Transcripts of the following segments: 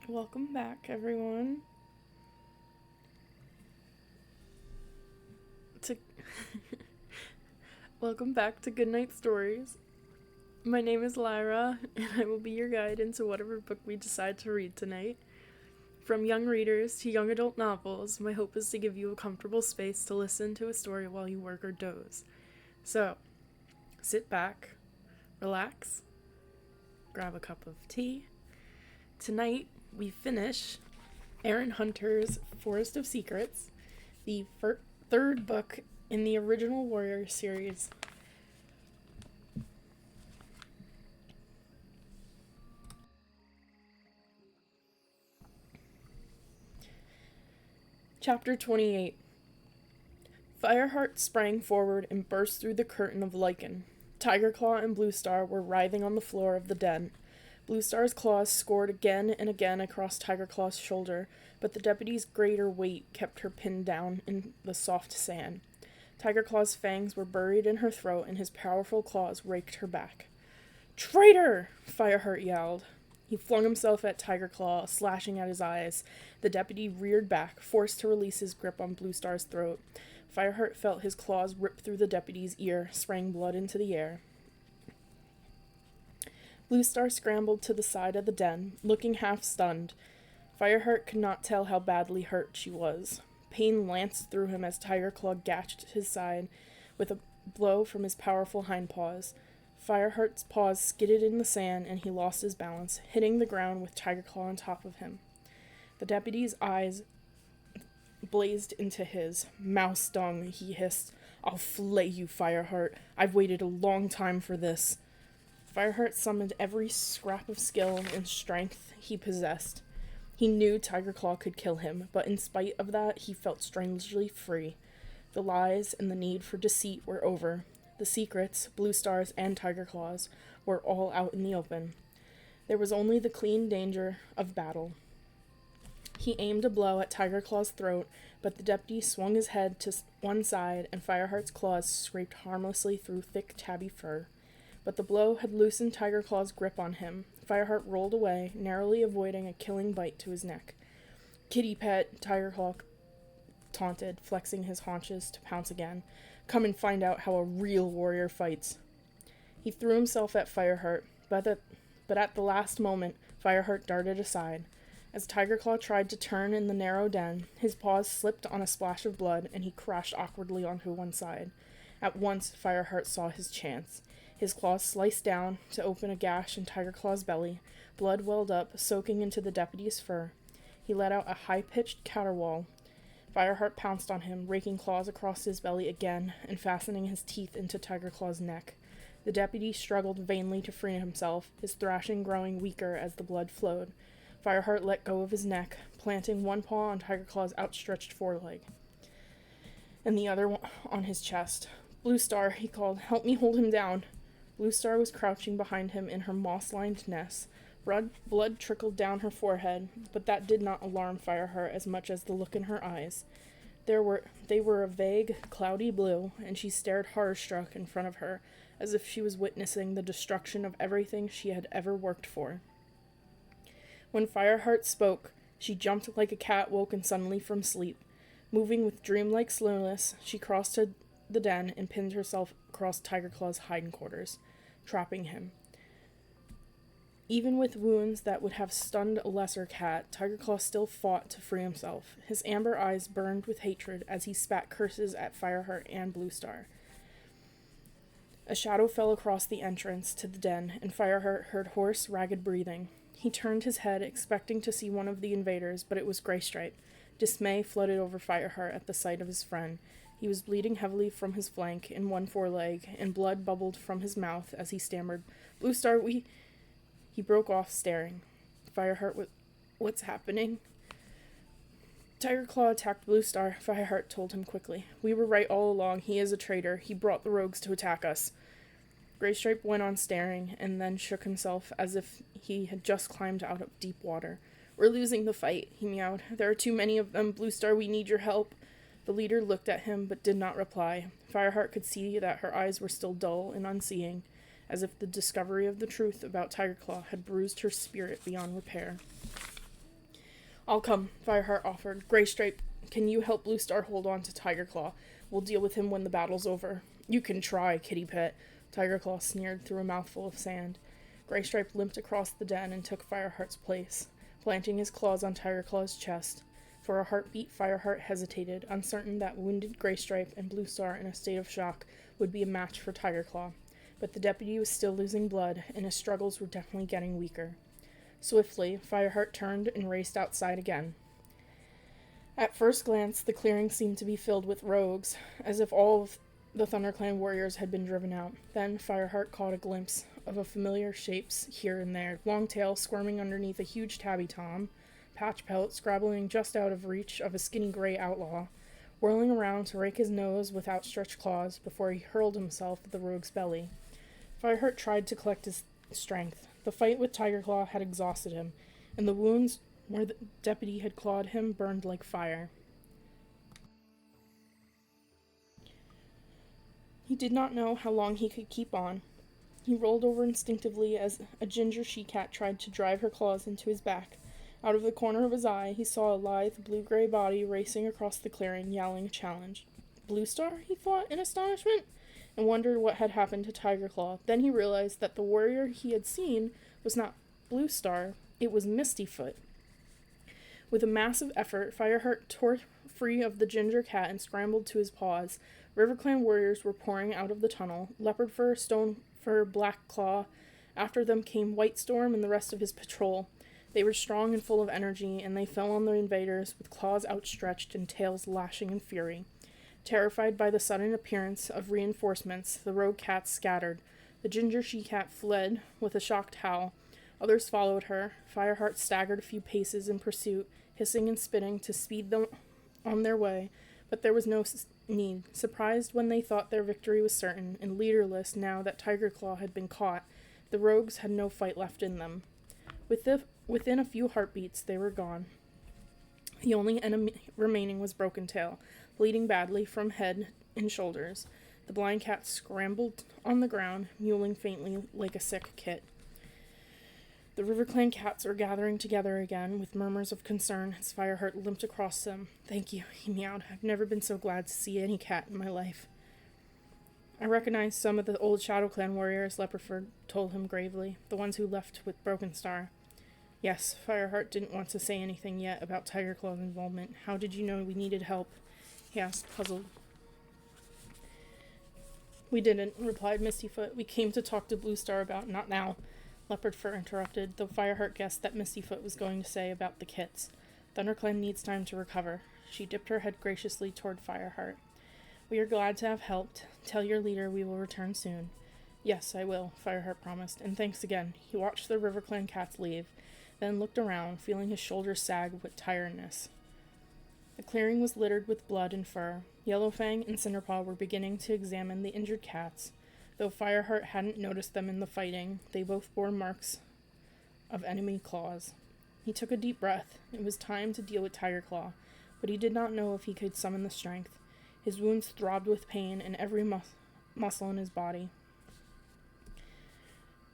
Welcome back, everyone. To Welcome back to Goodnight Stories. My name is Lyra, and I will be your guide into whatever book we decide to read tonight. From young readers to young adult novels, my hope is to give you a comfortable space to listen to a story while you work or doze. So, sit back, relax, grab a cup of tea. Tonight, we finish Erin Hunter's Forest of Secrets, the third book in the original Warrior series. Chapter 28. Fireheart sprang forward and burst through the curtain of lichen. Tigerclaw and Bluestar were writhing on the floor of the den. Bluestar's claws scored again and again across Tigerclaw's shoulder, but the deputy's greater weight kept her pinned down in the soft sand. Tigerclaw's fangs were buried in her throat, and his powerful claws raked her back. "Traitor!" Fireheart yelled. He flung himself at Tigerclaw, slashing at his eyes. The deputy reared back, forced to release his grip on Bluestar's throat. Fireheart felt his claws rip through the deputy's ear, spraying blood into the air. Bluestar scrambled to the side of the den, looking half-stunned. Fireheart could not tell how badly hurt she was. Pain lanced through him as Tigerclaw gashed his side with a blow from his powerful hindpaws. Fireheart's paws skidded in the sand, and he lost his balance, hitting the ground with Tigerclaw on top of him. The deputy's eyes blazed into his. "Mouse dung," he hissed. "I'll flay you, Fireheart. I've waited a long time for this." Fireheart summoned every scrap of skill and strength he possessed. He knew Tigerclaw could kill him, but in spite of that, he felt strangely free. The lies and the need for deceit were over. The secrets, Bluestar's and Tigerclaw's, were all out in the open. There was only the clean danger of battle. He aimed a blow at Tigerclaw's throat, but the deputy swung his head to one side, and Fireheart's claws scraped harmlessly through thick tabby fur. But the blow had loosened Tigerclaw's grip on him. Fireheart rolled away, narrowly avoiding a killing bite to his neck. "Kitty pet," Tigerclaw taunted, flexing his haunches to pounce again. "Come and find out how a real warrior fights." He threw himself at Fireheart, but at the last moment, Fireheart darted aside. As Tigerclaw tried to turn in the narrow den, his paws slipped on a splash of blood, and he crashed awkwardly onto one side. At once, Fireheart saw his chance. His claws sliced down to open a gash in Tigerclaw's belly. Blood welled up, soaking into the deputy's fur. He let out a high-pitched caterwaul. Fireheart pounced on him, raking claws across his belly again and fastening his teeth into Tigerclaw's neck. The deputy struggled vainly to free himself, his thrashing growing weaker as the blood flowed. Fireheart let go of his neck, planting one paw on Tigerclaw's outstretched foreleg, and the other on his chest. "Bluestar," he called, "help me hold him down." Bluestar was crouching behind him in her moss-lined nest. Blood trickled down her forehead, but that did not alarm Fireheart as much as the look in her eyes. They were a vague, cloudy blue, and she stared horror-struck in front of her, as if she was witnessing the destruction of everything she had ever worked for. When Fireheart spoke, she jumped like a cat woken suddenly from sleep. Moving with dreamlike slowness, she crossed to the den and pinned herself across Tigerclaw's hindquarters, trapping him. Even with wounds that would have stunned a lesser cat, Tigerclaw still fought to free himself. His amber eyes burned with hatred as he spat curses at Fireheart and Bluestar. A shadow fell across the entrance to the den, and Fireheart heard hoarse, ragged breathing. He turned his head, expecting to see one of the invaders, but it was Graystripe. Dismay flooded over Fireheart at the sight of his friend. He was bleeding heavily from his flank and one foreleg, and blood bubbled from his mouth as he stammered, "Bluestar, we—" He broke off, staring. Fireheart, "What's happening?" "Tigerclaw attacked Bluestar," Fireheart told him quickly. "We were right all along. He is a traitor. He brought the rogues to attack us." Graystripe went on staring, and then shook himself as if he had just climbed out of deep water. "We're losing the fight," he meowed. "There are too many of them. Bluestar, we need your help." The leader looked at him, but did not reply. Fireheart could see that her eyes were still dull and unseeing, as if the discovery of the truth about Tigerclaw had bruised her spirit beyond repair. I'll come, Fireheart offered. Graystripe, can you help Bluestar hold on to Tigerclaw? We'll deal with him when the battle's over. You can try, kitty pet, Tigerclaw sneered through a mouthful of sand. Graystripe limped across the den and took Fireheart's place, planting his claws on Tigerclaw's chest. For a heartbeat, Fireheart hesitated, uncertain that wounded Graystripe and Bluestar in a state of shock would be a match for Tigerclaw. But the deputy was still losing blood, and his struggles were definitely getting weaker. Swiftly, Fireheart turned and raced outside again. At first glance, the clearing seemed to be filled with rogues, as if all of the ThunderClan warriors had been driven out. Then Fireheart caught a glimpse of a familiar shapes here and there. Longtail squirming underneath a huge tabby tom, Patchpelt scrabbling just out of reach of a skinny gray outlaw, whirling around to rake his nose with outstretched claws before he hurled himself at the rogue's belly. Fireheart tried to collect his strength. The fight with Tigerclaw had exhausted him, and the wounds where the deputy had clawed him burned like fire. He did not know how long he could keep on. He rolled over instinctively as a ginger she-cat tried to drive her claws into his back. Out of the corner of his eye, he saw a lithe, blue-gray body racing across the clearing, yowling a challenge. Bluestar, he thought in astonishment, and wondered what had happened to Tigerclaw. Then he realized that the warrior he had seen was not Bluestar, it was Mistyfoot. With a massive effort, Fireheart tore free of the ginger cat and scrambled to his paws. RiverClan warriors were pouring out of the tunnel, Leopardfur, Stonefur, Blackclaw. After them came Whitestorm and the rest of his patrol. They were strong and full of energy, and they fell on the invaders with claws outstretched and tails lashing in fury. Terrified by the sudden appearance of reinforcements, the rogue cats scattered. The ginger she-cat fled with a shocked howl. Others followed her. Fireheart staggered a few paces in pursuit, hissing and spitting to speed them on their way, but there was no need. Surprised when they thought their victory was certain, and leaderless now that Tigerclaw had been caught, the rogues had no fight left in them. Within a few heartbeats, they were gone. The only enemy remaining was Broken Tail, bleeding badly from head and shoulders. The blind cat scrambled on the ground, mewling faintly like a sick kit. The RiverClan cats were gathering together again, with murmurs of concern as Fireheart limped across them. "Thank you," he meowed. "I've never been so glad to see any cat in my life." "I recognize some of the old ShadowClan warriors," Leopardfur told him gravely, "the ones who left with Broken Star." "Yes," Fireheart didn't want to say anything yet about Tigerclaw's involvement. "How did you know we needed help?" he asked, puzzled. "We didn't," replied Mistyfoot. "We came to talk to Bluestar about—" "Not now," Leopardfur interrupted, though Fireheart guessed that Mistyfoot was going to say about the kits. "ThunderClan needs time to recover." She dipped her head graciously toward Fireheart. "We are glad to have helped. Tell your leader we will return soon." "Yes, I will," Fireheart promised, "and thanks again." He watched the RiverClan cats leave, then looked around, feeling his shoulders sag with tiredness. The clearing was littered with blood and fur. Yellowfang and Cinderpaw were beginning to examine the injured cats. Though Fireheart hadn't noticed them in the fighting, they both bore marks of enemy claws. He took a deep breath. It was time to deal with Tigerclaw, but he did not know if he could summon the strength. His wounds throbbed with pain, and every muscle in his body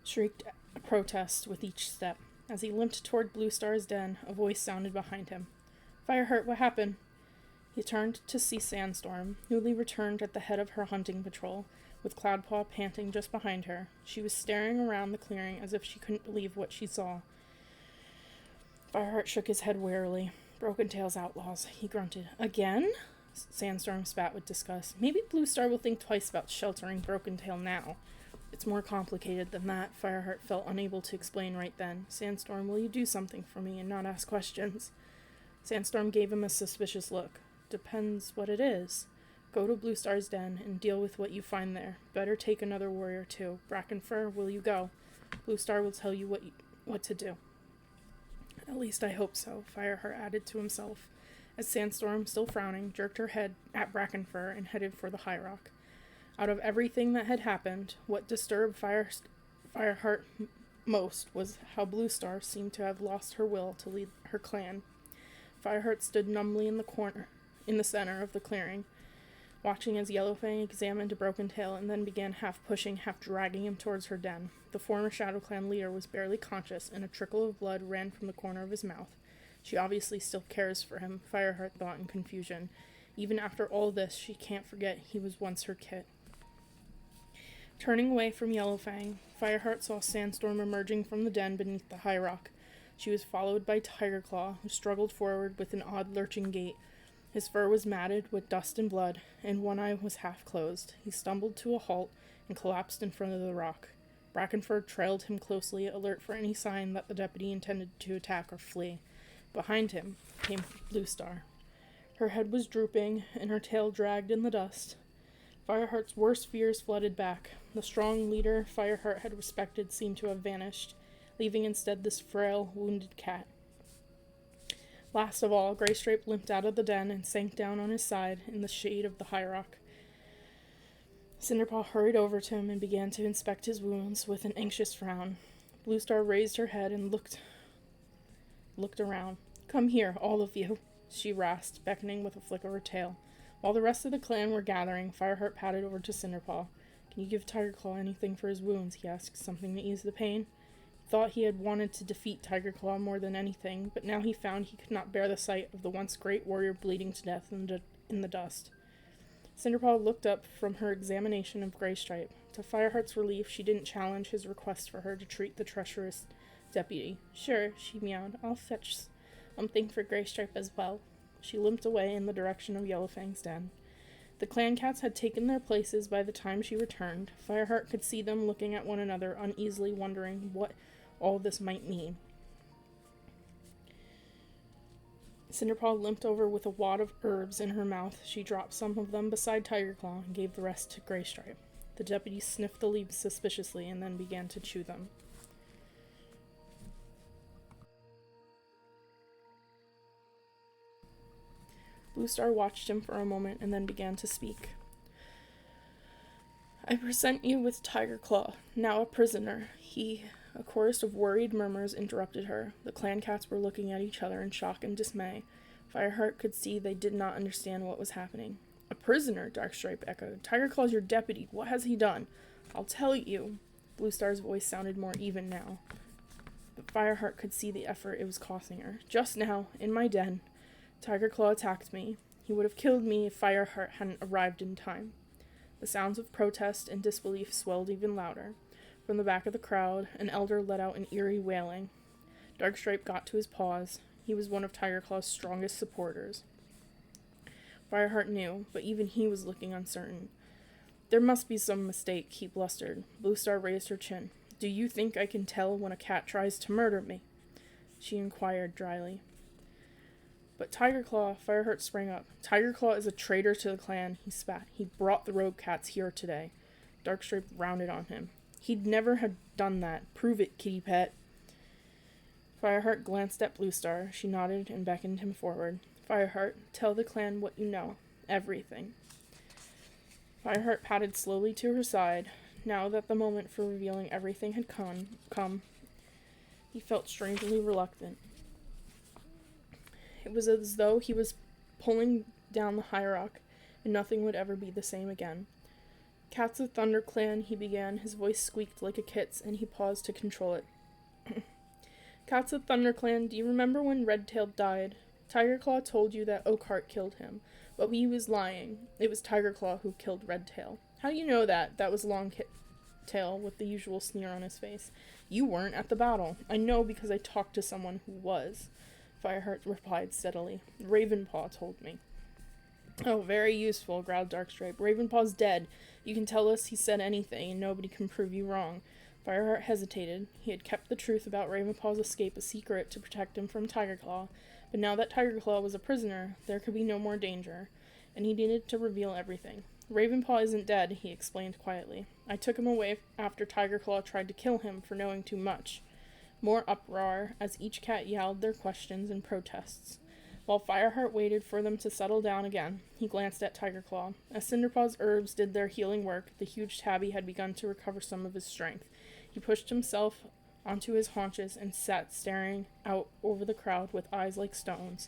shrieked a protest with each step. As he limped toward Bluestar's den, a voice sounded behind him. "Fireheart, what happened?" He turned to see Sandstorm, newly returned at the head of her hunting patrol, with Cloudpaw panting just behind her. She was staring around the clearing as if she couldn't believe what she saw. Fireheart shook his head wearily. "Broken Tail's outlaws," he grunted. "Again?" Sandstorm spat with disgust. "Maybe Bluestar will think twice about sheltering Broken Tail now." "It's more complicated than that," Fireheart felt unable to explain right then. "Sandstorm, will you do something for me and not ask questions?" Sandstorm gave him a suspicious look. "Depends what it is. Go to Bluestar's den and deal with what you find there. Better take another warrior too. Brackenfur, will you go? Bluestar will tell you what to do." "At least I hope so," Fireheart added to himself, as Sandstorm, still frowning, jerked her head at Brackenfur and headed for the high rock. Out of everything that had happened, what disturbed Fireheart most was how Bluestar seemed to have lost her will to lead her clan. Fireheart stood numbly in the center of the clearing, watching as Yellowfang examined Broken Tail and then began half pushing, half dragging him towards her den. The former ShadowClan leader was barely conscious, and a trickle of blood ran from the corner of his mouth. She obviously still cares for him, Fireheart thought in confusion. Even after all this, she can't forget he was once her kit. Turning away from Yellowfang, Fireheart saw Sandstorm emerging from the den beneath the high rock. She was followed by Tigerclaw, who struggled forward with an odd lurching gait. His fur was matted with dust and blood, and one eye was half closed. He stumbled to a halt and collapsed in front of the rock. Brackenford trailed him closely, alert for any sign that the deputy intended to attack or flee. Behind him came Bluestar. Her head was drooping, and her tail dragged in the dust. Fireheart's worst fears flooded back. The strong leader Fireheart had respected seemed to have vanished, leaving instead this frail, wounded cat. Last of all, Greystripe limped out of the den and sank down on his side in the shade of the high rock. Cinderpaw hurried over to him and began to inspect his wounds with an anxious frown. Bluestar raised her head and looked around. "Come here, all of you," she rasped, beckoning with a flick of her tail. While the rest of the clan were gathering, Fireheart padded over to Cinderpaw. "Can you give Tigerclaw anything for his wounds?" he asked. "Something to ease the pain?" He thought he had wanted to defeat Tigerclaw more than anything, but now he found he could not bear the sight of the once great warrior bleeding to death in the dust. Cinderpaw looked up from her examination of Greystripe. To Fireheart's relief, she didn't challenge his request for her to treat the treacherous deputy. "Sure," she meowed. "I'll fetch something for Greystripe as well." She limped away in the direction of Yellowfang's den. The clan cats had taken their places by the time she returned. Fireheart could see them looking at one another uneasily, wondering what all this might mean. Cinderpaw limped over with a wad of herbs in her mouth. She dropped some of them beside Tigerclaw and gave the rest to Greystripe. The deputy sniffed the leaves suspiciously and then began to chew them. Bluestar watched him for a moment and then began to speak. "I present you with Tigerclaw, now a prisoner. A chorus of worried murmurs interrupted her. The clan cats were looking at each other in shock and dismay. Fireheart could see they did not understand what was happening. "A prisoner," Darkstripe echoed. "Tigerclaw's your deputy. What has he done?" "I'll tell you." Bluestar's voice sounded more even now, but Fireheart could see the effort it was costing her. "Just now, in my den, Tigerclaw attacked me. He would have killed me if Fireheart hadn't arrived in time." The sounds of protest and disbelief swelled even louder. From the back of the crowd, an elder let out an eerie wailing. Darkstripe got to his paws. He was one of Tigerclaw's strongest supporters. Fireheart knew, but even he was looking uncertain. "There must be some mistake," he blustered. Bluestar raised her chin. "Do you think I can tell when a cat tries to murder me?" she inquired dryly. "But Tigerclaw," Fireheart sprang up. "Tigerclaw is a traitor to the clan," he spat. "He brought the rogue cats here today." Darkstripe rounded on him. "He'd never have done that. Prove it, kitty pet." Fireheart glanced at Bluestar. She nodded and beckoned him forward. "Fireheart, tell the clan what you know. Everything." Fireheart padded slowly to her side. Now that the moment for revealing everything had come, he felt strangely reluctant. It was as though he was pulling down the high rock, and nothing would ever be the same again. "Cats of Thunder Clan," he began. His voice squeaked like a kit's, and he paused to control it. "Cats of Thunder Clan, do you remember when Redtail died? Tigerclaw told you that Oakheart killed him, but he was lying. It was Tigerclaw who killed Redtail." "How do you know that?" That was Longtail, with the usual sneer on his face. "You weren't at the battle." "I know because I talked to someone who was," Fireheart replied steadily. "Ravenpaw told me." "Oh, very useful," growled Darkstripe. "Ravenpaw's dead. You can tell us he said anything, and nobody can prove you wrong." Fireheart hesitated. He had kept the truth about Ravenpaw's escape a secret to protect him from Tigerclaw, but now that Tigerclaw was a prisoner, there could be no more danger, and he needed to reveal everything. "Ravenpaw isn't dead," he explained quietly. "I took him away after Tigerclaw tried to kill him for knowing too much." More uproar as each cat yelled their questions and protests. While Fireheart waited for them to settle down again, he glanced at Tigerclaw. As Cinderpaw's herbs did their healing work, the huge tabby had begun to recover some of his strength. He pushed himself onto his haunches and sat staring out over the crowd with eyes like stones,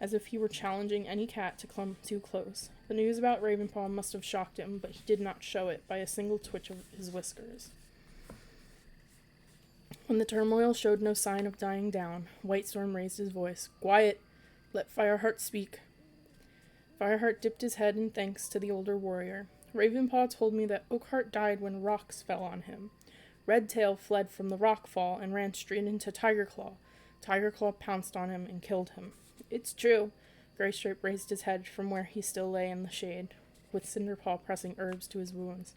as if he were challenging any cat to come too close. The news about Ravenpaw must have shocked him, but he did not show it by a single twitch of his whiskers. When the turmoil showed no sign of dying down, Whitestorm raised his voice. Quiet! Let Fireheart speak. Fireheart dipped his head in thanks to the older warrior. Ravenpaw told me that Oakheart died when rocks fell on him. Redtail fled from the rock fall and ran straight into Tigerclaw. Tigerclaw pounced on him and killed him. It's true. Greystripe raised his head from where he still lay in the shade, with Cinderpaw pressing herbs to his wounds.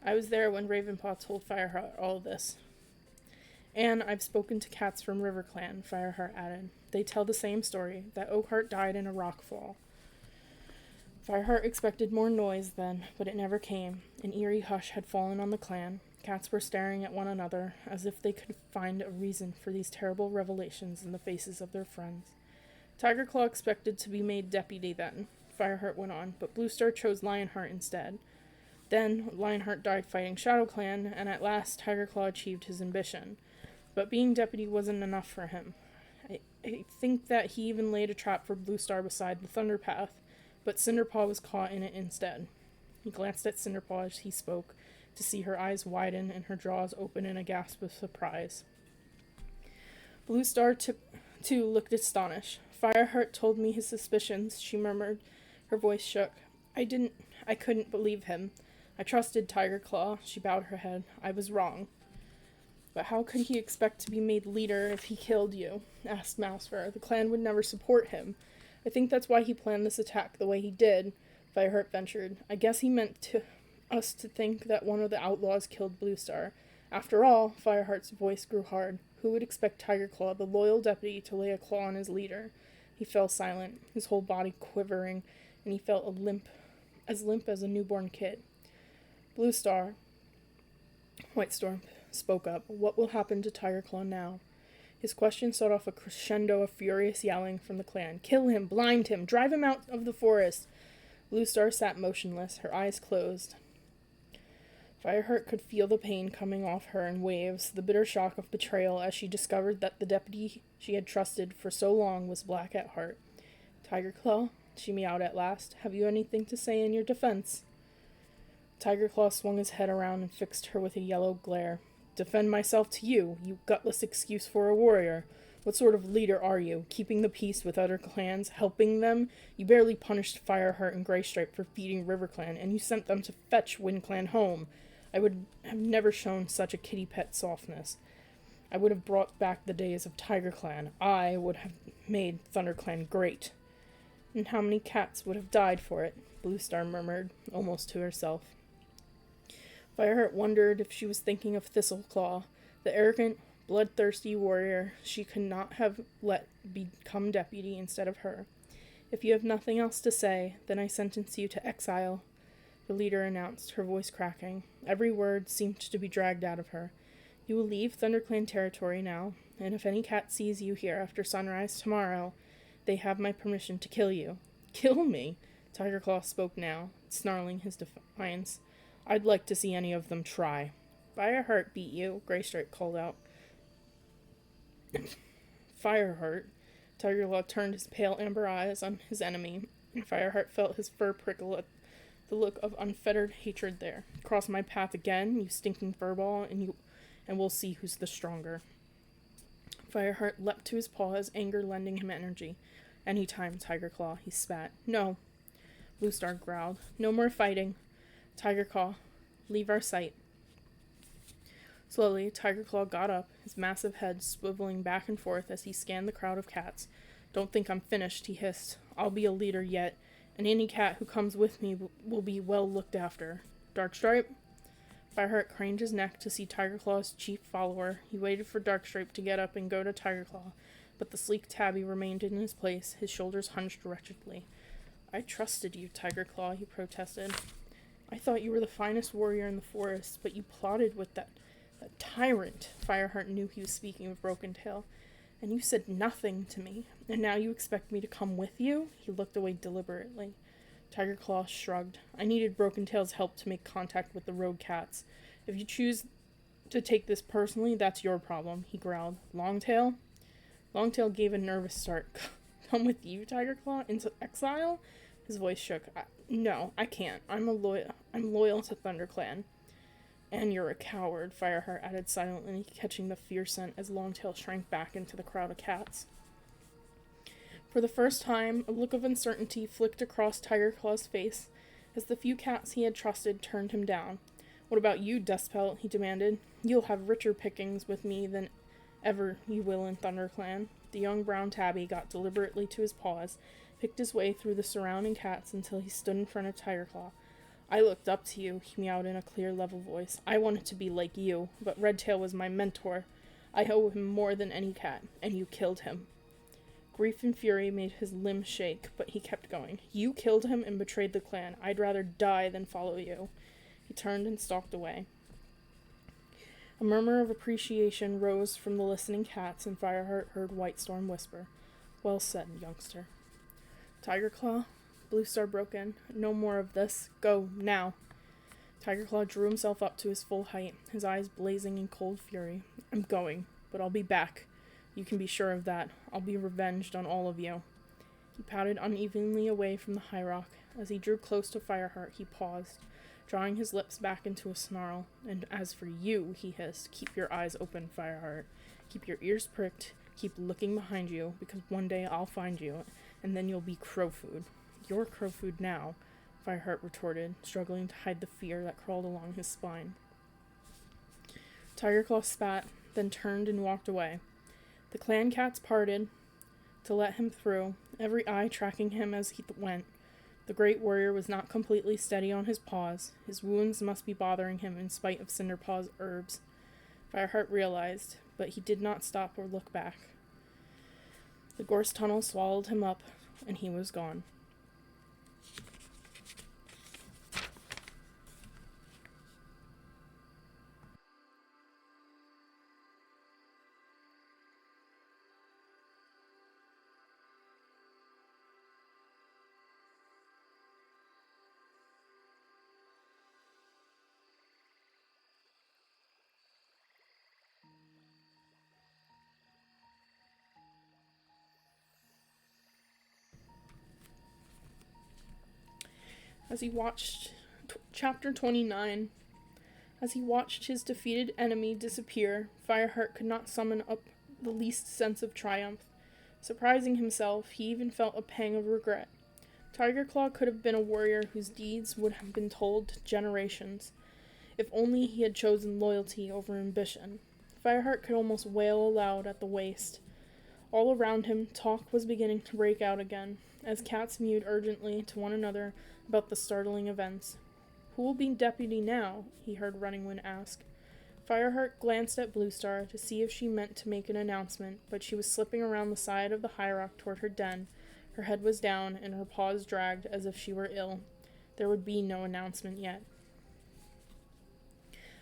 I was there when Ravenpaw told Fireheart all this. And I've spoken to cats from RiverClan, Fireheart added. They tell the same story, that Oakheart died in a rock fall. Fireheart expected more noise then, but it never came. An eerie hush had fallen on the clan. Cats were staring at one another, as if they could find a reason for these terrible revelations in the faces of their friends. Tigerclaw expected to be made deputy then, Fireheart went on, but Bluestar chose Lionheart instead. Then, Lionheart died fighting ShadowClan, and at last Tigerclaw achieved his ambition. But being deputy wasn't enough for him. I think that he even laid a trap for Bluestar beside the Thunderpath, but Cinderpaw was caught in it instead. He glanced at Cinderpaw as he spoke, to see her eyes widen and her jaws open in a gasp of surprise. Bluestar, too, looked astonished. Fireheart told me his suspicions, she murmured. Her voice shook. I couldn't believe him. I trusted Tigerclaw. She bowed her head. I was wrong. But how could he expect to be made leader if he killed you? Asked Mousefur. The clan would never support him. I think that's why he planned this attack the way he did, Fireheart ventured. I guess he meant us to think that one of the outlaws killed Bluestar. After all, Fireheart's voice grew hard. Who would expect Tigerclaw, the loyal deputy, to lay a claw on his leader? He fell silent, his whole body quivering, and he felt limp as a newborn kid. Bluestar, Whitestorm spoke up. What will happen to Tigerclaw now? His question set off a crescendo of furious yelling from the clan. Kill him! Blind him! Drive him out of the forest! Bluestar sat motionless, her eyes closed. Fireheart could feel the pain coming off her in waves, the bitter shock of betrayal as she discovered that the deputy she had trusted for so long was black at heart. Tigerclaw, she meowed at last, have you anything to say in your defense? Tigerclaw swung his head around and fixed her with a yellow glare. Defend myself to you, you gutless excuse for a warrior. What sort of leader are you? Keeping the peace with other clans? Helping them? You barely punished Fireheart and Greystripe for feeding RiverClan, and you sent them to fetch WindClan home. I would have never shown such a kitty pet softness. I would have brought back the days of TigerClan. I would have made ThunderClan great. And how many cats would have died for it? Bluestar murmured, almost to herself. Fireheart wondered if she was thinking of Thistleclaw, the arrogant, bloodthirsty warrior she could not have let become deputy instead of her. If you have nothing else to say, then I sentence you to exile, the leader announced, her voice cracking. Every word seemed to be dragged out of her. You will leave ThunderClan territory now, and if any cat sees you here after sunrise tomorrow, they have my permission to kill you. Kill me? Tigerclaw spoke now, snarling his defiance. I'd like to see any of them try. Fireheart beat you, Greystripe called out. Fireheart? Tigerclaw turned his pale amber eyes on his enemy, and Fireheart felt his fur prickle at the look of unfettered hatred there. Cross my path again, you stinking furball, and we'll see who's the stronger. Fireheart leapt to his paws, anger lending him energy. Any time, Tigerclaw, he spat. No. Bluestar growled. No more fighting. Tigerclaw, leave our sight. Slowly, Tigerclaw got up, his massive head swiveling back and forth as he scanned the crowd of cats. Don't think I'm finished, he hissed. I'll be a leader yet, and any cat who comes with me will be well looked after. Darkstripe? Fireheart craned his neck to see Tigerclaw's chief follower. He waited for Darkstripe to get up and go to Tigerclaw, but the sleek tabby remained in his place, his shoulders hunched wretchedly. I trusted you, Tigerclaw, he protested. I thought you were the finest warrior in the forest, but you plotted with that tyrant. Fireheart knew he was speaking of Broken Tail. And you said nothing to me, and now you expect me to come with you? He looked away deliberately. Tigerclaw shrugged. I needed Broken Tail's help to make contact with the rogue cats. If you choose to take this personally, that's your problem, he growled. Longtail? Longtail gave a nervous start. Come with you, Tigerclaw? Into exile? His voice shook. No, I can't. I'm loyal to ThunderClan. And you're a coward, Fireheart added silently, catching the fear scent as Longtail shrank back into the crowd of cats. For the first time, a look of uncertainty flicked across Tigerclaw's face as the few cats he had trusted turned him down. What about you, Dustpelt? He demanded. You'll have richer pickings with me than ever you will in ThunderClan. The young brown tabby got deliberately to his paws, picked his way through the surrounding cats until he stood in front of Tigerclaw. I looked up to you, he meowed in a clear, level voice. I wanted to be like you, but Redtail was my mentor. I owe him more than any cat, and you killed him. Grief and fury made his limbs shake, but he kept going. You killed him and betrayed the clan. I'd rather die than follow you. He turned and stalked away. A murmur of appreciation rose from the listening cats, and Fireheart heard Whitestorm whisper, Well said, youngster. Tigerclaw? Bluestar broke in. No more of this. Go, now. Tigerclaw drew himself up to his full height, his eyes blazing in cold fury. I'm going, but I'll be back. You can be sure of that. I'll be revenged on all of you. He padded unevenly away from the high rock. As he drew close to Fireheart, he paused, drawing his lips back into a snarl. And as for you, he hissed, keep your eyes open, Fireheart. Keep your ears pricked. Keep looking behind you, because one day I'll find you, and then you'll be crow food. You're crow food now, Fireheart retorted, struggling to hide the fear that crawled along his spine. Tigerclaw spat, then turned and walked away. The clan cats parted to let him through, every eye tracking him as he went. The great warrior was not completely steady on his paws. His wounds must be bothering him in spite of Cinderpaw's herbs. Fireheart realized, but he did not stop or look back. The gorse tunnel swallowed him up, and he was gone. As he watched, Chapter 29, as he watched his defeated enemy disappear, Fireheart could not summon up the least sense of triumph. Surprising himself, he even felt a pang of regret. Tigerclaw could have been a warrior whose deeds would have been told to generations, if only he had chosen loyalty over ambition. Fireheart could almost wail aloud at the waste. All around him, talk was beginning to break out again, as cats mewed urgently to one another about the startling events. Who will be deputy now? He heard Running Wind ask. Fireheart glanced at Bluestar to see if she meant to make an announcement, but she was slipping around the side of the high rock toward her den. Her head was down, and her paws dragged as if she were ill. There would be no announcement yet.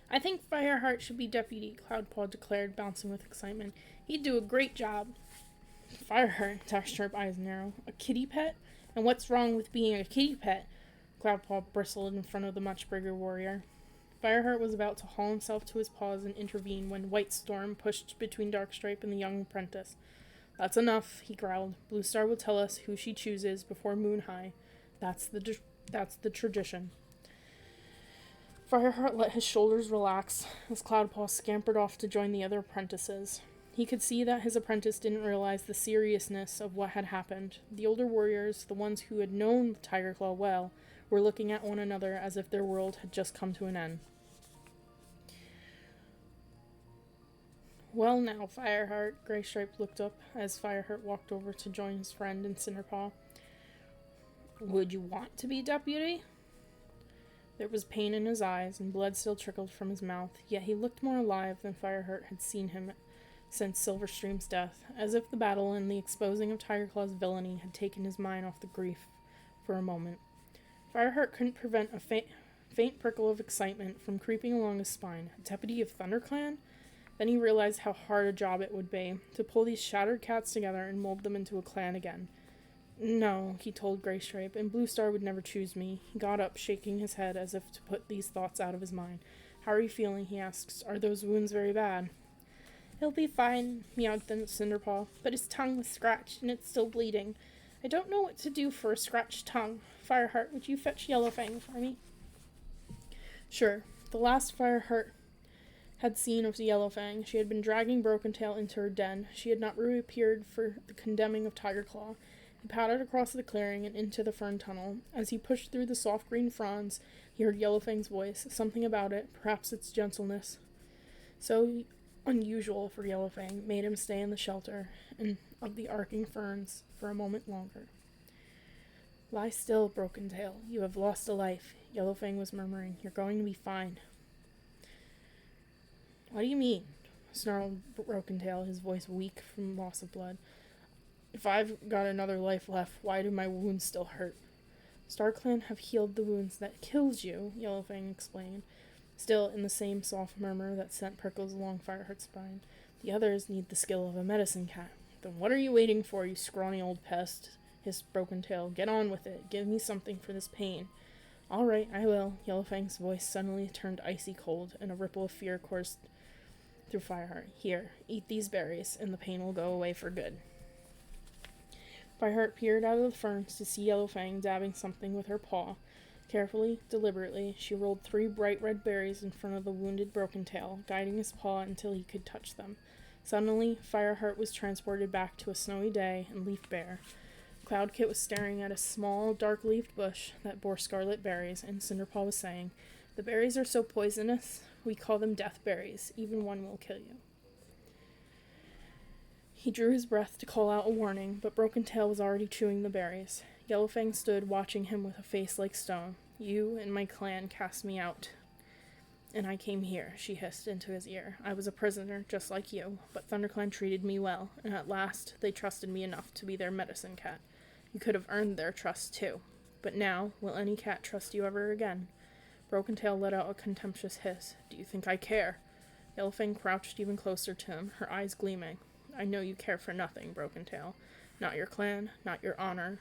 I think Fireheart should be deputy, Cloudpaw declared, bouncing with excitement. He'd do a great job. Fireheart, Dark's sharp eyes narrow. A kitty pet? And what's wrong with being a kitty pet? Cloudpaw bristled in front of the much bigger warrior. Fireheart was about to haul himself to his paws and intervene when Whitestorm pushed between Darkstripe and the young apprentice. That's enough, he growled. Bluestar will tell us who she chooses before moon high. That's the tradition. Fireheart let his shoulders relax as Cloudpaw scampered off to join the other apprentices. He could see that his apprentice didn't realize the seriousness of what had happened. The older warriors, the ones who had known Tigerclaw well, were looking at one another as if their world had just come to an end. Well now, Fireheart, Graystripe looked up as Fireheart walked over to join his friend and Cinderpaw. Would you want to be deputy? There was pain in his eyes, and blood still trickled from his mouth, yet he looked more alive than Fireheart had seen him since Silverstream's death, as if the battle and the exposing of Tigerclaw's villainy had taken his mind off the grief for a moment. Fireheart couldn't prevent a faint prickle of excitement from creeping along his spine. A deputy of ThunderClan? Then he realized how hard a job it would be to pull these shattered cats together and mold them into a clan again. No, he told Graystripe, and Bluestar would never choose me. He got up, shaking his head as if to put these thoughts out of his mind. How are you feeling? He asked. Are those wounds very bad? He'll be fine, meowed Cinderpaw, but his tongue was scratched and it's still bleeding. I don't know what to do for a scratched tongue. Fireheart, would you fetch Yellowfang for me? Sure. The last Fireheart had seen of Yellowfang, she had been dragging Broken Tail into her den. She had not reappeared for the condemning of Tigerclaw. He padded across the clearing and into the fern tunnel. As he pushed through the soft green fronds, he heard Yellowfang's voice. Something about it, perhaps its gentleness, so unusual for Yellowfang, made him stay in the shelter and of the arcing ferns for a moment longer. "Lie still, Broken Tail. You have lost a life," Yellowfang was murmuring. "You're going to be fine." "What do you mean?" snarled Broken Tail, his voice weak from loss of blood. "If I've got another life left, why do my wounds still hurt?" "StarClan have healed the wounds that killed you," Yellowfang explained, still in the same soft murmur that sent prickles along Fireheart's spine. "The others need the skill of a medicine cat." "Then what are you waiting for, you scrawny old pest?" hissed Broken Tail. "Get on with it. Give me something for this pain." "All right, I will." Yellowfang's voice suddenly turned icy cold, and a ripple of fear coursed through Fireheart. "Here, eat these berries, and the pain will go away for good." Fireheart peered out of the ferns to see Yellowfang dabbing something with her paw. Carefully, deliberately, she rolled 3 bright red berries in front of the wounded Broken Tail, guiding his paw until he could touch them. Suddenly, Fireheart was transported back to a snowy day and Leaf Bear. Cloudkit was staring at a small, dark-leaved bush that bore scarlet berries, and Cinderpaw was saying, "The berries are so poisonous, we call them death berries. Even one will kill you." He drew his breath to call out a warning, but Broken Tail was already chewing the berries. Yellowfang stood watching him with a face like stone. "You and my clan cast me out, and I came here," she hissed into his ear. "I was a prisoner, just like you, but ThunderClan treated me well, and at last they trusted me enough to be their medicine cat. You could have earned their trust, too. But now, will any cat trust you ever again?" Broken Tail let out a contemptuous hiss. "Do you think I care?" Yellowfang crouched even closer to him, her eyes gleaming. "I know you care for nothing, Broken Tail. Not your clan, not your honor,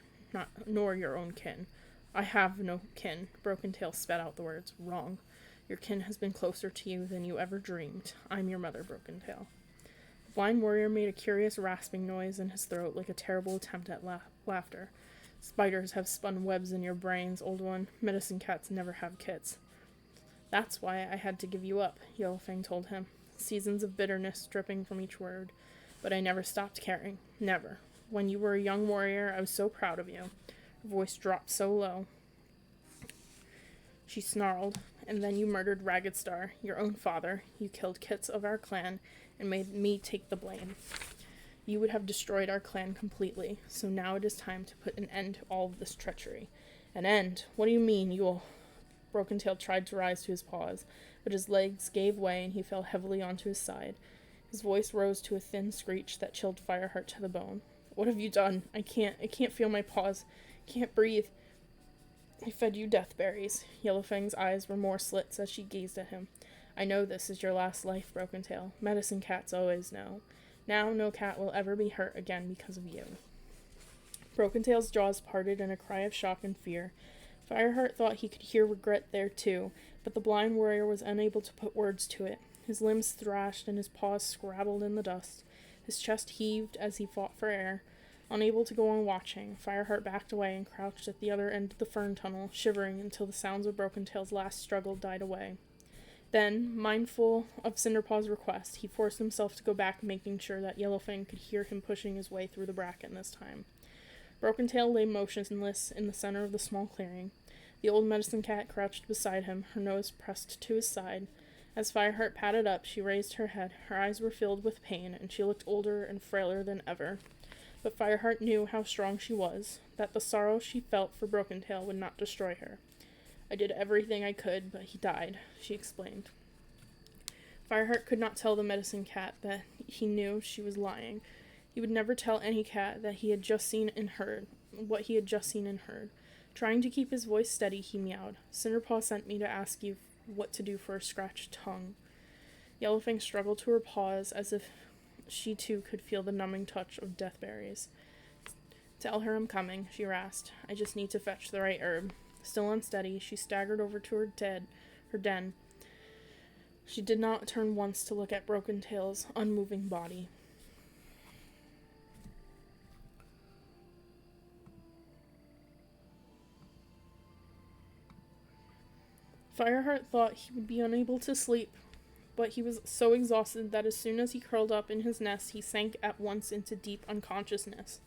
nor your own kin." "I have no kin." Broken Tail spat out the words. "Wrong. Your kin has been closer to you than you ever dreamed. I'm your mother, Broken Tail." The blind warrior made a curious rasping noise in his throat, like a terrible attempt at laughter. "Spiders have spun webs in your brains, old one. Medicine cats never have kits." "That's why I had to give you up," Yellowfang told him, seasons of bitterness dripping from each word. "But I never stopped caring. Never. When you were a young warrior, I was so proud of you." Her voice dropped so low, she snarled. "And then you murdered Ragged Star, your own father. You killed kits of our clan and made me take the blame. You would have destroyed our clan completely, so now it is time to put an end to all of this treachery." "An end? What do you mean? You'll—" Broken Tail tried to rise to his paws, but his legs gave way and he fell heavily onto his side. His voice rose to a thin screech that chilled Fireheart to the bone. "What have you done? I can't feel my paws. Can't breathe." "I fed you death berries." Yellowfang's eyes were more slits as she gazed at him. "I know this is your last life, Broken Tail. Medicine cats always know. Now no cat will ever be hurt again because of you." Broken Tail's jaws parted in a cry of shock and fear. Fireheart thought he could hear regret there too, but the blind warrior was unable to put words to it. His limbs thrashed and his paws scrabbled in the dust. His chest heaved as he fought for air. Unable to go on watching, Fireheart backed away and crouched at the other end of the fern tunnel, shivering until the sounds of Broken Tail's last struggle died away. Then, mindful of Cinderpaw's request, he forced himself to go back, making sure that Yellowfang could hear him pushing his way through the bracken this time. Broken Tail lay motionless in the center of the small clearing. The old medicine cat crouched beside him, her nose pressed to his side. As Fireheart padded up, she raised her head. Her eyes were filled with pain, and she looked older and frailer than ever. But Fireheart knew how strong she was, that the sorrow she felt for Broken Tail would not destroy her. "I did everything I could, but he died," she explained. Fireheart could not tell the medicine cat that he knew she was lying. He would never tell any cat that he had just seen and heard, what he had just seen and heard. Trying to keep his voice steady, he meowed. "Cinderpaw sent me to ask you what to do for a scratched tongue." Yellowfang struggled to her paws as if she too could feel the numbing touch of death berries. "Tell her I'm coming," she rasped. "I just need to fetch the right herb." Still unsteady, she staggered over to her den. She did not turn once to look at Broken Tail's unmoving body. Fireheart thought he would be unable to sleep, but he was so exhausted that as soon as he curled up in his nest, he sank at once into deep unconsciousness.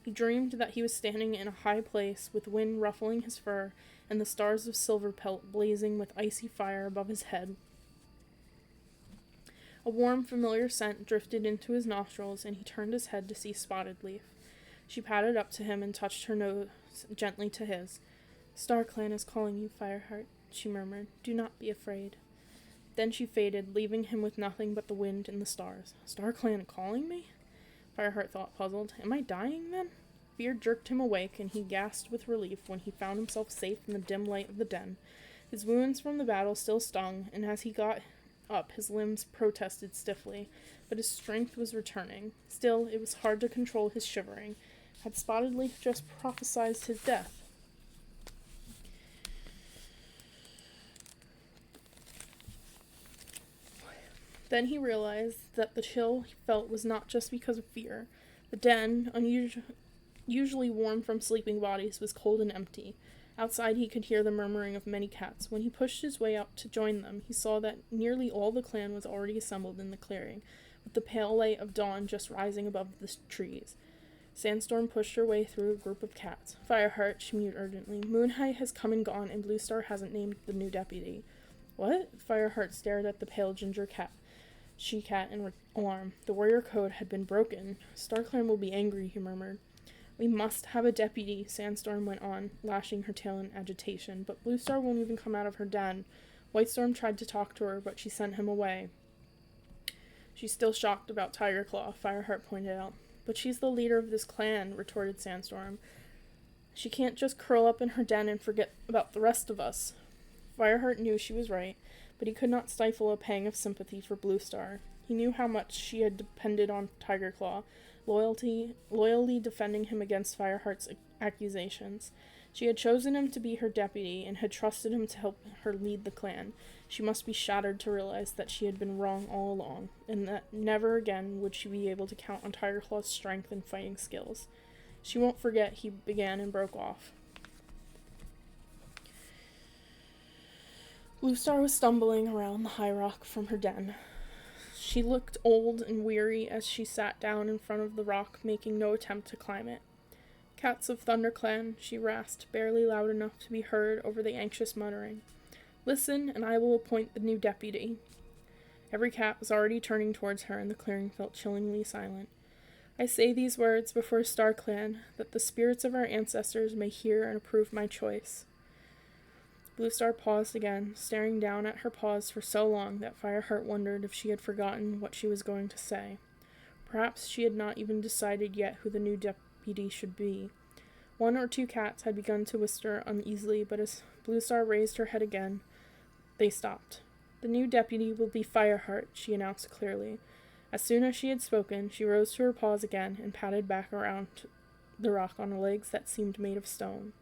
He dreamed that he was standing in a high place, with wind ruffling his fur, and the stars of silver pelt blazing with icy fire above his head. A warm, familiar scent drifted into his nostrils, and he turned his head to see Spotted Leaf. She padded up to him and touched her nose gently to his. "StarClan is calling you, Fireheart," she murmured. "Do not be afraid." Then she faded, leaving him with nothing but the wind and the stars. "StarClan calling me?" Fireheart thought, puzzled. "Am I dying, then?" Fear jerked him awake, and he gasped with relief when he found himself safe in the dim light of the den. His wounds from the battle still stung, and as he got up his limbs protested stiffly, but his strength was returning. Still, it was hard to control his shivering. Had Spotted Leaf just prophesied his death? Then he realized that the chill he felt was not just because of fear. The den, usually warm from sleeping bodies, was cold and empty. Outside he could hear the murmuring of many cats. When he pushed his way up to join them, he saw that nearly all the clan was already assembled in the clearing, with the pale light of dawn just rising above the trees. Sandstorm pushed her way through a group of cats. "Fireheart," she mewed urgently. "Moonlight has come and gone, and Bluestar hasn't named the new deputy." "What?" Fireheart stared at the pale ginger she-cat in alarm. The warrior code had been broken. "StarClan will be angry," he murmured. "We must have a deputy," Sandstorm went on, lashing her tail in agitation. "But Bluestar won't even come out of her den. Whitestorm tried to talk to her, but she sent him away." "She's still shocked about Tigerclaw," Fireheart pointed out. "But she's the leader of this clan," retorted Sandstorm. "She can't just curl up in her den and forget about the rest of us." Fireheart knew she was right, but he could not stifle a pang of sympathy for Bluestar. He knew how much she had depended on Tigerclaw, loyally defending him against Fireheart's accusations. She had chosen him to be her deputy and had trusted him to help her lead the clan. She must be shattered to realize that she had been wrong all along, and that never again would she be able to count on Tigerclaw's strength and fighting skills. "She won't forget," he began and broke off. Bluestar was stumbling around the high rock from her den. She looked old and weary as she sat down in front of the rock, making no attempt to climb it. "Cats of ThunderClan," she rasped, barely loud enough to be heard over the anxious muttering. "Listen, and I will appoint the new deputy." Every cat was already turning towards her, and the clearing felt chillingly silent. "I say these words before StarClan, that the spirits of our ancestors may hear and approve my choice." Bluestar paused again, staring down at her paws for so long that Fireheart wondered if she had forgotten what she was going to say. Perhaps she had not even decided yet who the new deputy should be. One or two cats had begun to whisper uneasily, but as Bluestar raised her head again, they stopped. "The new deputy will be Fireheart," she announced clearly. As soon as she had spoken, she rose to her paws again and padded back around the rock on legs that seemed made of stone.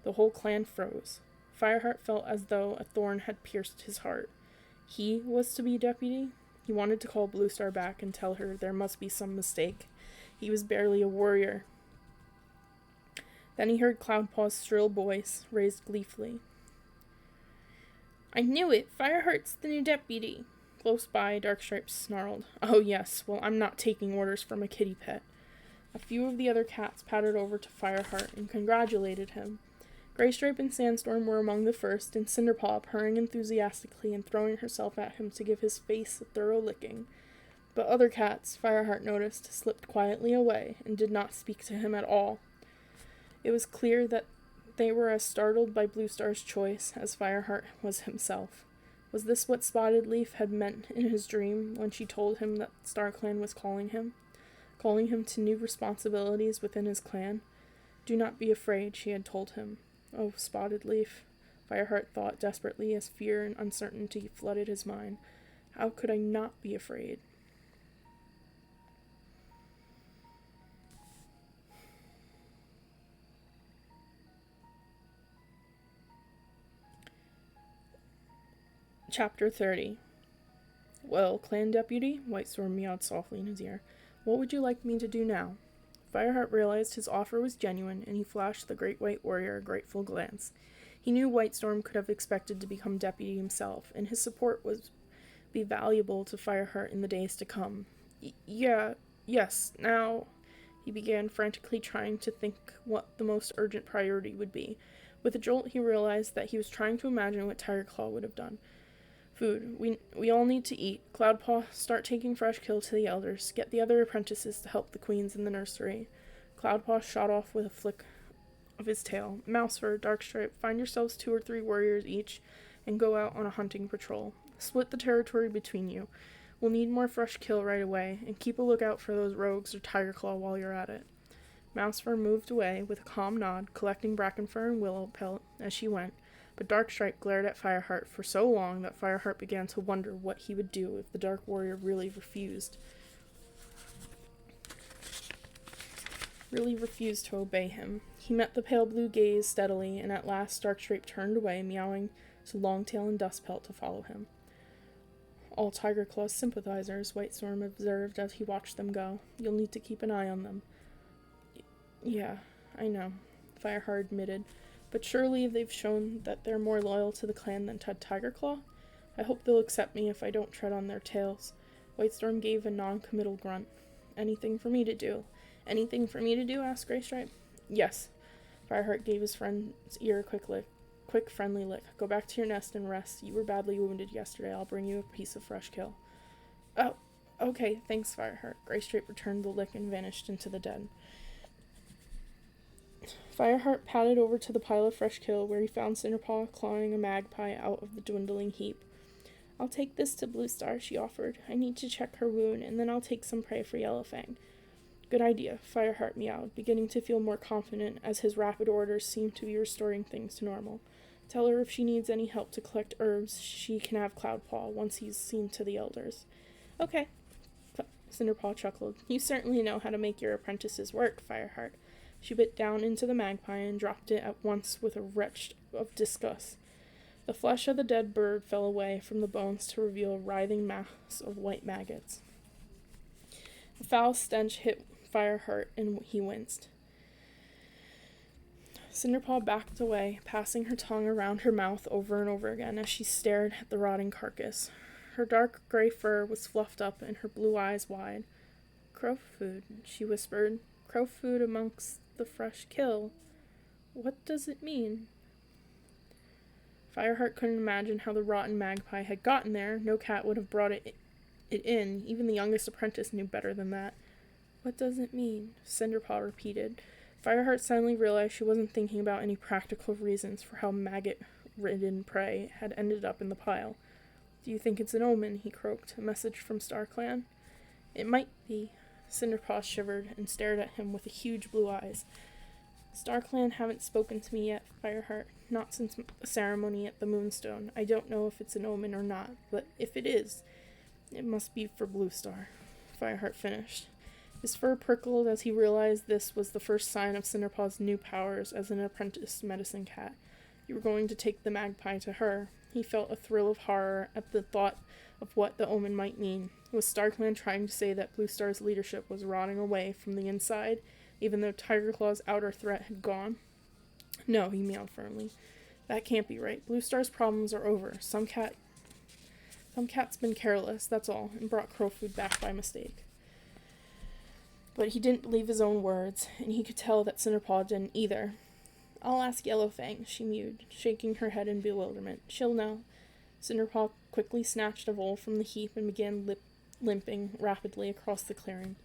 The whole clan froze. Fireheart felt as though a thorn had pierced his heart. He was to be deputy? He wanted to call Bluestar back and tell her there must be some mistake. He was barely a warrior. Then he heard Cloudpaw's shrill voice, raised gleefully. "I knew it! Fireheart's the new deputy!" Close by, Darkstripe snarled. "Oh yes, well I'm not taking orders from a kitty pet." A few of the other cats pattered over to Fireheart and congratulated him. Graystripe and Sandstorm were among the first, and Cinderpaw purring enthusiastically and throwing herself at him to give his face a thorough licking. But other cats, Fireheart noticed, slipped quietly away and did not speak to him at all. It was clear that they were as startled by Bluestar's choice as Fireheart was himself. Was this what Spotted Leaf had meant in his dream when she told him that StarClan was calling him to new responsibilities within his clan? "Do not be afraid," she had told him. Oh, Spotted Leaf, Fireheart thought desperately as fear and uncertainty flooded his mind. How could I not be afraid? Chapter 30. "Well, Clan Deputy," Whitestorm meowed softly in his ear, "what would you like me to do now?" Fireheart realized his offer was genuine, and he flashed the Great White Warrior a grateful glance. He knew Whitestorm could have expected to become deputy himself, and his support would be valuable to Fireheart in the days to come. Yes, now, he began, frantically trying to think what the most urgent priority would be. With a jolt, he realized that he was trying to imagine what Tigerclaw would have done. Food. We all need to eat. Cloudpaw, start taking fresh kill to the elders. Get the other apprentices to help the queens in the nursery. Cloudpaw shot off with a flick of his tail. Mousefur, Darkstripe, find yourselves 2 or 3 warriors each and go out on a hunting patrol. Split the territory between you. We'll need more fresh kill right away, and keep a lookout for those rogues or Tigerclaw while you're at it. Mousefur moved away with a calm nod, collecting Brackenfur and Willow Pelt as she went, but Darkstripe glared at Fireheart for so long that Fireheart began to wonder what he would do if the Dark Warrior really refused to obey him. He met the pale blue gaze steadily, and at last Darkstripe turned away, meowing to Longtail and Dustpelt to follow him. All Tigerclaw's sympathizers, Whitestorm observed as he watched them go. You'll need to keep an eye on them. Yeah, I know, Fireheart admitted, but surely they've shown that they're more loyal to the clan than to Tigerclaw? I hope they'll accept me if I don't tread on their tails. Whitestorm gave a non-committal grunt. Anything for me to do? Anything for me to do? Asked Greystripe. Yes. Fireheart gave his friend's ear a quick friendly lick. Go back to your nest and rest. You were badly wounded yesterday. I'll bring you a piece of fresh kill. Oh, okay, thanks, Fireheart. Greystripe returned the lick and vanished into the den. Fireheart padded over to the pile of fresh kill, where he found Cinderpaw clawing a magpie out of the dwindling heap. I'll take this to Bluestar, she offered. I need to check her wound, and then I'll take some prey for Yellowfang. Good idea, Fireheart meowed, beginning to feel more confident as his rapid orders seemed to be restoring things to normal. Tell her if she needs any help to collect herbs, she can have Cloudpaw once he's seen to the elders. Okay, Cinderpaw chuckled. You certainly know how to make your apprentices work, Fireheart. She bit down into the magpie and dropped it at once with a retch of disgust. The flesh of the dead bird fell away from the bones to reveal a writhing mass of white maggots. A foul stench hit Fireheart, and he winced. Cinderpaw backed away, passing her tongue around her mouth over and over again as she stared at the rotting carcass. Her dark gray fur was fluffed up and her blue eyes wide. Crow food, she whispered. Crow food amongst the fresh kill. What does it mean? Fireheart couldn't imagine how the rotten magpie had gotten there. No cat would have brought it in. Even the youngest apprentice knew better than that. What does it mean? Cinderpaw repeated. Fireheart suddenly realized she wasn't thinking about any practical reasons for how maggot-ridden prey had ended up in the pile. Do you think it's an omen? He croaked. A message from StarClan? It might be. Cinderpaw shivered and stared at him with huge blue eyes. StarClan haven't spoken to me yet, Fireheart. Not since the ceremony at the Moonstone. I don't know if it's an omen or not, but if it is, it must be for Bluestar. Fireheart finished. His fur prickled as he realized this was the first sign of Cinderpaw's new powers as an apprentice medicine cat. You were going to take the magpie to her. He felt a thrill of horror at the thought of what the omen might mean. Was StarClan trying to say that Bluestar's leadership was rotting away from the inside, even though Tigerclaw's outer threat had gone? No, he meowed firmly. That can't be right. Bluestar's problems are over. Some cat's been careless, that's all, and brought crow food back by mistake. But he didn't believe his own words, and he could tell that Cinderpaw didn't either. I'll ask Yellowfang, she mewed, shaking her head in bewilderment. She'll know. Cinderpaw quickly snatched a vole from the heap and began limping rapidly across the clearing.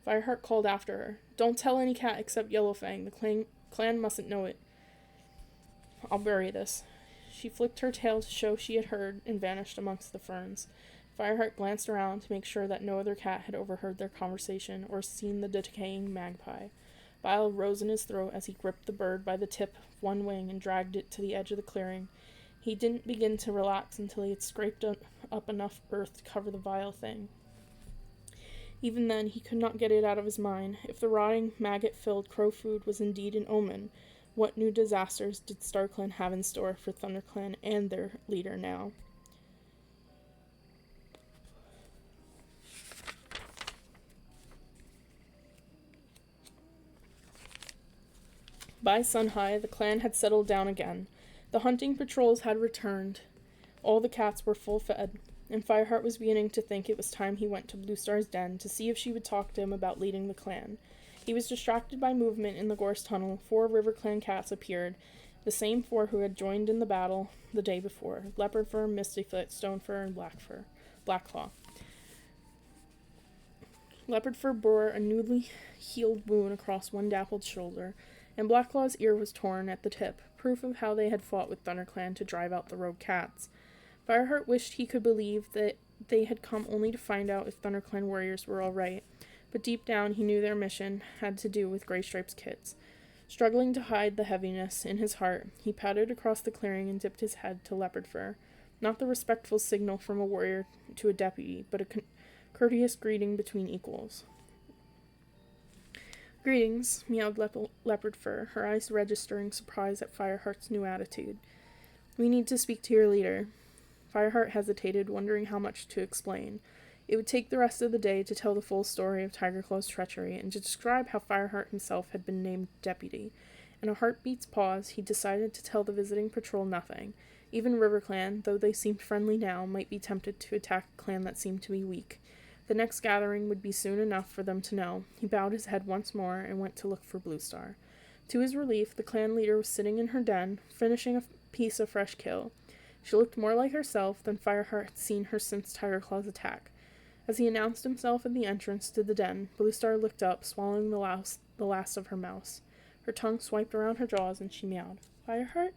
Fireheart called after her. Don't tell any cat except Yellowfang. The clan mustn't know it. I'll bury this. She flicked her tail to show she had heard and vanished amongst the ferns. Fireheart glanced around to make sure that no other cat had overheard their conversation or seen the decaying magpie. Bile rose in his throat as he gripped the bird by the tip of one wing and dragged it to the edge of the clearing. He didn't begin to relax until he had scraped up enough earth to cover the vile thing. Even then, he could not get it out of his mind. If the rotting, maggot-filled crow food was indeed an omen, what new disasters did StarClan have in store for ThunderClan and their leader now? By sun high, the clan had settled down again. The hunting patrols had returned. All the cats were full fed, and Fireheart was beginning to think it was time he went to Bluestar's den to see if she would talk to him about leading the clan. He was distracted by movement in the gorse tunnel. 4 River Clan cats appeared, the same 4 who had joined in the battle the day before: Leopardfur, Mistyfoot, Stonefur, and Blackclaw. Leopardfur bore a newly healed wound across one dappled shoulder, and Blackclaw's ear was torn at the tip, proof of how they had fought with ThunderClan to drive out the rogue cats. Fireheart wished he could believe that they had come only to find out if ThunderClan warriors were all right, but deep down he knew their mission had to do with Greystripe's kits. Struggling to hide the heaviness in his heart, he padded across the clearing and dipped his head to Leopardfur. Not the respectful signal from a warrior to a deputy, but a courteous greeting between equals. "Greetings," meowed Leopardfur, her eyes registering surprise at Fireheart's new attitude. "We need to speak to your leader." Fireheart hesitated, wondering how much to explain. It would take the rest of the day to tell the full story of Tigerclaw's treachery and to describe how Fireheart himself had been named deputy. In a heartbeat's pause, he decided to tell the visiting patrol nothing. Even RiverClan, though they seemed friendly now, might be tempted to attack a clan that seemed to be weak. The next gathering would be soon enough for them to know. He bowed his head once more and went to look for Bluestar. To his relief, the clan leader was sitting in her den, finishing a piece of fresh kill. She looked more like herself than Fireheart had seen her since Tigerclaw's attack. As he announced himself at the entrance to the den, Bluestar looked up, swallowing the last of her mouse. Her tongue swiped around her jaws, and she meowed. "Fireheart?"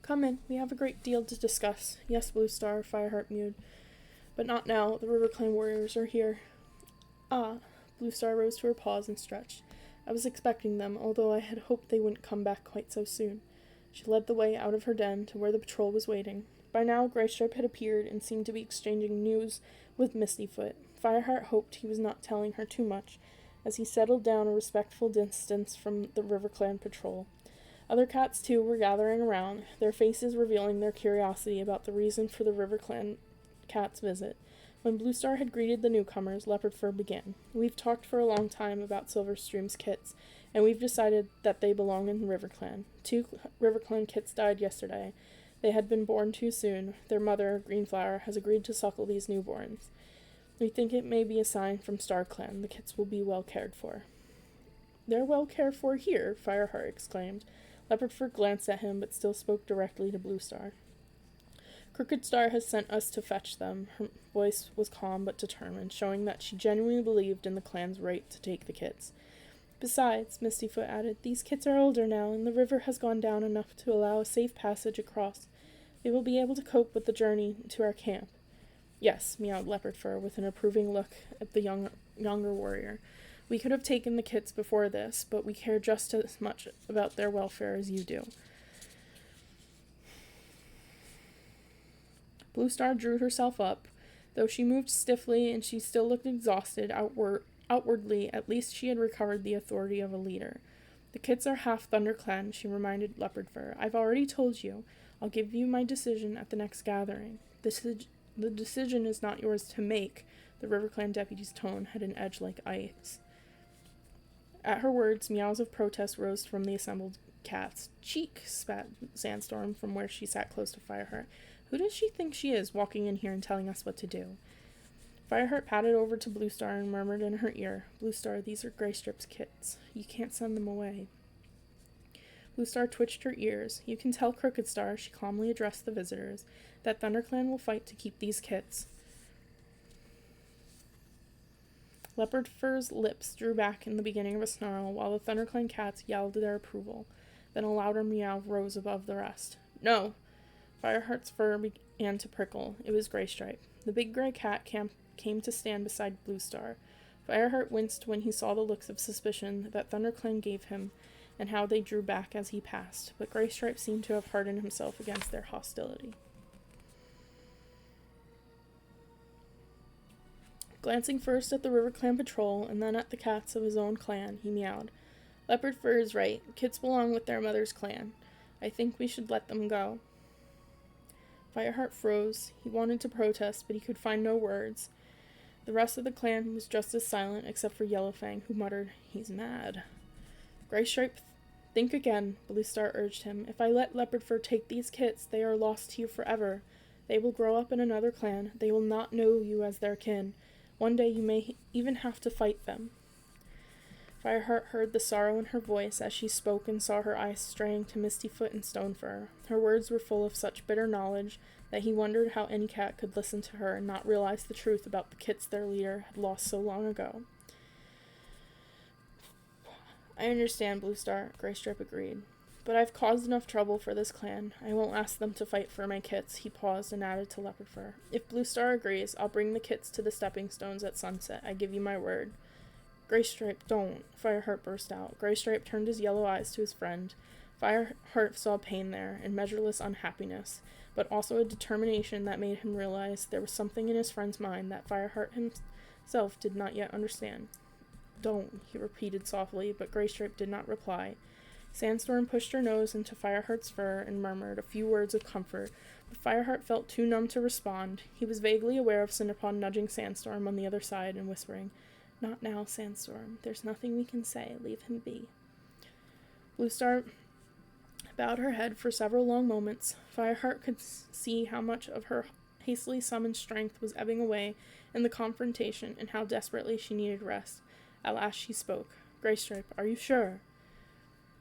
"Come in. We have a great deal to discuss." "Yes, Bluestar," Fireheart mewed. "But not now. The RiverClan warriors are here." "Ah." Bluestar rose to her paws and stretched. "I was expecting them, although I had hoped they wouldn't come back quite so soon." She led the way out of her den to where the patrol was waiting. By now, Greystripe had appeared and seemed to be exchanging news with Mistyfoot. Fireheart hoped he was not telling her too much, as he settled down a respectful distance from the RiverClan patrol. Other cats, too, were gathering around, their faces revealing their curiosity about the reason for the RiverClan cat's visit. When Bluestar had greeted the newcomers, Leopardfur began. "We've talked for a long time about Silverstream's kits, and we've decided that they belong in RiverClan. 2 RiverClan kits died yesterday. They had been born too soon. Their mother, Greenflower, has agreed to suckle these newborns. We think it may be a sign from StarClan. The kits will be well cared for." "They're well cared for here," Fireheart exclaimed. Leopardfur glanced at him, but still spoke directly to Bluestar. "Crooked Star has sent us to fetch them." Her voice was calm but determined, showing that she genuinely believed in the clan's right to take the kits. "Besides," Mistyfoot added, "these kits are older now, and the river has gone down enough to allow a safe passage across. They will be able to cope with the journey to our camp." "Yes," meowed Leopardfur, with an approving look at the younger warrior. "We could have taken the kits before this, but we care just as much about their welfare as you do." Bluestar drew herself up. Though she moved stiffly and she still looked exhausted outwardly, at least she had recovered the authority of a leader. "The kits are half ThunderClan," she reminded Leopardfur. "I've already told you. I'll give you my decision at the next gathering. The decision is not yours to make." The RiverClan deputy's tone had an edge like ice. At her words, meows of protest rose from the assembled cats. "Cheek!" spat Sandstorm from where she sat close to Fireheart. "Who does she think she is, walking in here and telling us what to do?" Fireheart padded over to Bluestar and murmured in her ear, "Bluestar, these are Greystripe's kits. You can't send them away." Bluestar twitched her ears. "You can tell Crooked Star," she calmly addressed the visitors, "that ThunderClan will fight to keep these kits." Leopardfur's lips drew back in the beginning of a snarl, while the ThunderClan cats yelled their approval. Then a louder meow rose above the rest. "No!" Fireheart's fur began to prickle. It was Greystripe. The big gray cat came to stand beside Bluestar. Fireheart winced when he saw the looks of suspicion that ThunderClan gave him and how they drew back as he passed, but Greystripe seemed to have hardened himself against their hostility. Glancing first at the RiverClan patrol and then at the cats of his own clan, he meowed. "Leopardfur is right. Kits belong with their mother's clan. I think we should let them go." Fireheart froze. He wanted to protest, but he could find no words. The rest of the clan was just as silent, except for Yellowfang, who muttered, "He's mad." Greystripe Think again, Bluestar urged him. If I let Leopard Fur take these kits, they are lost to you forever. They will grow up in another clan. They will not know you as their kin. One day you may even have to fight them. Fireheart heard the sorrow in her voice as she spoke and saw her eyes straying to Mistyfoot and Stonefur. Her words were full of such bitter knowledge that he wondered how any cat could listen to her and not realize the truth about the kits their leader had lost so long ago. I understand, Bluestar, Greystripe agreed. But I've caused enough trouble for this clan. I won't ask them to fight for my kits, he paused and added to Leopard Fur. If Bluestar agrees, I'll bring the kits to the stepping stones at sunset. I give you my word. Greystripe, don't, Fireheart burst out. Greystripe turned his yellow eyes to his friend. Fireheart saw pain there, and measureless unhappiness, but also a determination that made him realize there was something in his friend's mind that Fireheart himself did not yet understand. Don't, he repeated softly, but Greystripe did not reply. Sandstorm pushed her nose into Fireheart's fur and murmured a few words of comfort, but Fireheart felt too numb to respond. He was vaguely aware of Cinnapon nudging Sandstorm on the other side and whispering, Not now, Sandstorm. There's nothing we can say. Leave him be. Bluestar bowed her head for several long moments. Fireheart could see how much of her hastily summoned strength was ebbing away in the confrontation and how desperately she needed rest. At last she spoke. Greystripe, are you sure?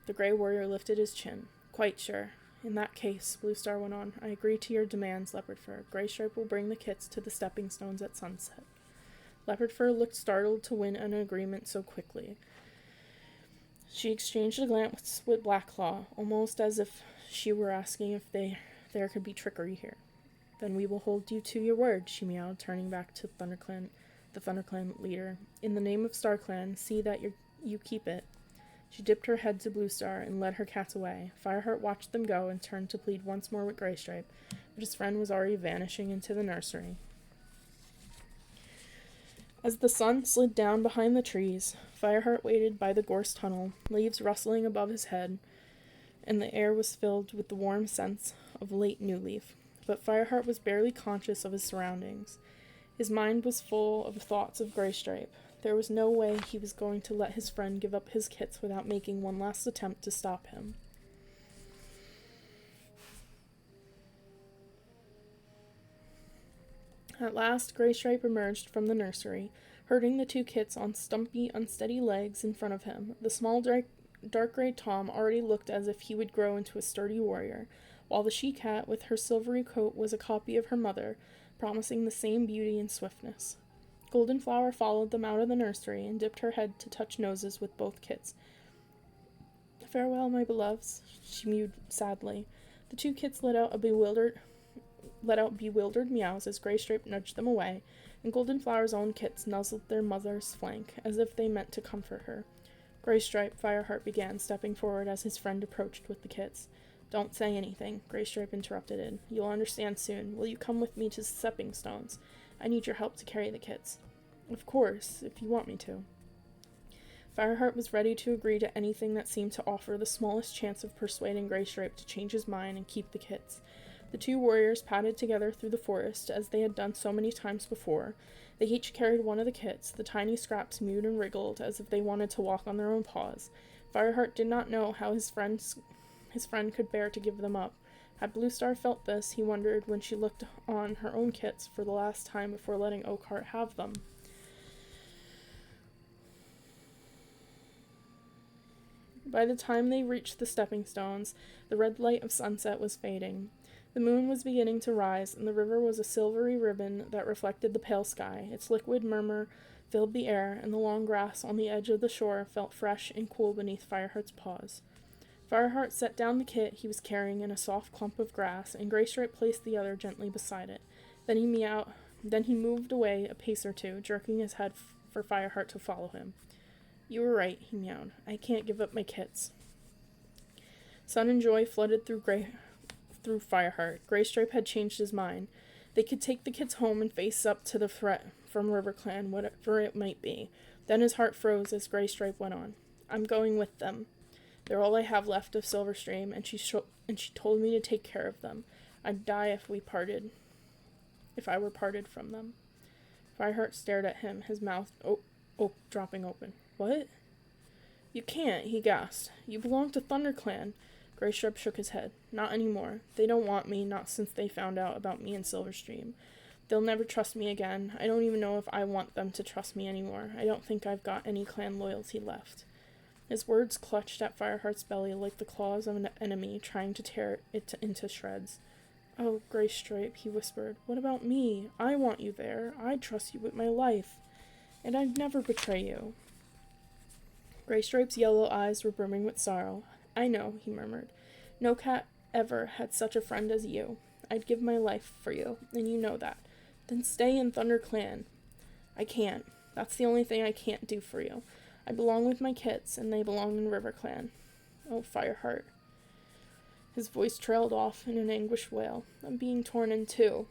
The Grey Warrior lifted his chin. Quite sure. In that case, Bluestar went on, I agree to your demands, Leopard Fur. Greystripe will bring the kits to the stepping stones at sunset. Leopard Fur looked startled to win an agreement so quickly. She exchanged a glance with Blackclaw, almost as if she were asking if there could be trickery here. Then we will hold you to your word, she meowed, turning back to the ThunderClan leader. In the name of StarClan, see that you keep it. She dipped her head to Bluestar and led her cats away. Fireheart watched them go and turned to plead once more with Greystripe, but his friend was already vanishing into the nursery. As the sun slid down behind the trees, Fireheart waited by the gorse tunnel, leaves rustling above his head, and the air was filled with the warm scents of late new leaf. But Fireheart was barely conscious of his surroundings. His mind was full of thoughts of Greystripe. There was no way he was going to let his friend give up his kits without making one last attempt to stop him. At last, Greystripe emerged from the nursery, herding the two kits on stumpy, unsteady legs in front of him. The small, dark gray Tom already looked as if he would grow into a sturdy warrior, while the she-cat, with her silvery coat, was a copy of her mother, promising the same beauty and swiftness. Goldenflower followed them out of the nursery and dipped her head to touch noses with both kits. Farewell, my beloveds, she mewed sadly. The two kits let out bewildered meows as Greystripe nudged them away, and Goldenflower's own kits nuzzled their mother's flank, as if they meant to comfort her. Greystripe, Fireheart began, stepping forward as his friend approached with the kits. Don't say anything, Greystripe interrupted it. You'll understand soon. Will you come with me to the stepping stones? I need your help to carry the kits. Of course, if you want me to. Fireheart was ready to agree to anything that seemed to offer the smallest chance of persuading Greystripe to change his mind and keep the kits. The two warriors padded together through the forest, as they had done so many times before. They each carried one of the kits. The tiny scraps mewed and wriggled, as if they wanted to walk on their own paws. Fireheart did not know how his friend could bear to give them up. Had Bluestar felt this, he wondered when she looked on her own kits for the last time before letting Oakheart have them. By the time they reached the stepping stones, the red light of sunset was fading. The moon was beginning to rise, and the river was a silvery ribbon that reflected the pale sky. Its liquid murmur filled the air, and the long grass on the edge of the shore felt fresh and cool beneath Fireheart's paws. Fireheart set down the kit he was carrying in a soft clump of grass, and Greystripe placed the other gently beside it. Then he moved away a pace or two, jerking his head for Fireheart to follow him. You were right, he meowed. I can't give up my kits. Sun and joy flooded through Fireheart. Greystripe had changed his mind. They could take the kits home and face up to the threat from RiverClan, whatever it might be. Then his heart froze as Greystripe went on. I'm going with them. They're all I have left of Silverstream, and she told me to take care of them. I'd die if I were parted from them. Fireheart stared at him, his mouth dropping open. What? You can't, he gasped. You belong to ThunderClan. Greystripe shook his head. Not anymore. They don't want me, not since they found out about me in Silverstream. They'll never trust me again. I don't even know if I want them to trust me anymore. I don't think I've got any clan loyalty left. His words clutched at Fireheart's belly like the claws of an enemy trying to tear it into shreds. Oh, Greystripe, he whispered. What about me? I want you there. I'd trust you with my life. And I'd never betray you. Greystripe's yellow eyes were brimming with sorrow. I know, he murmured. No cat ever had such a friend as you. I'd give my life for you, and you know that. Then stay in ThunderClan. I can't. That's the only thing I can't do for you. I belong with my kits, and they belong in RiverClan. Oh, Fireheart. His voice trailed off in an anguished wail. I'm being torn in two.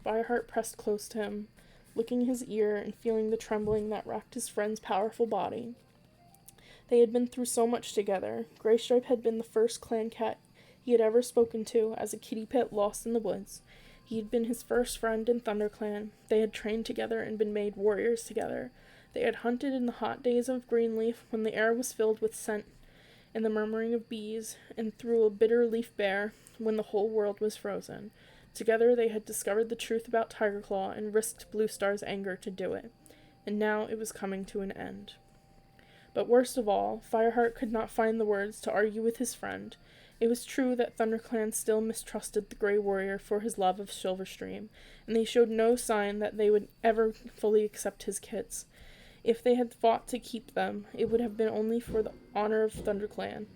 Fireheart pressed close to him, licking his ear and feeling the trembling that racked his friend's powerful body. They had been through so much together. Greystripe had been the first clan cat he had ever spoken to as a kitty pet lost in the woods. He had been his first friend in ThunderClan. They had trained together and been made warriors together. They had hunted in the hot days of Greenleaf when the air was filled with scent and the murmuring of bees, and through a bitter leaf bare when the whole world was frozen. Together they had discovered the truth about Tigerclaw and risked Bluestar's anger to do it. And now it was coming to an end. But worst of all, Fireheart could not find the words to argue with his friend. It was true that ThunderClan still mistrusted the Grey Warrior for his love of Silverstream, and they showed no sign that they would ever fully accept his kits. If they had fought to keep them, it would have been only for the honor of ThunderClan.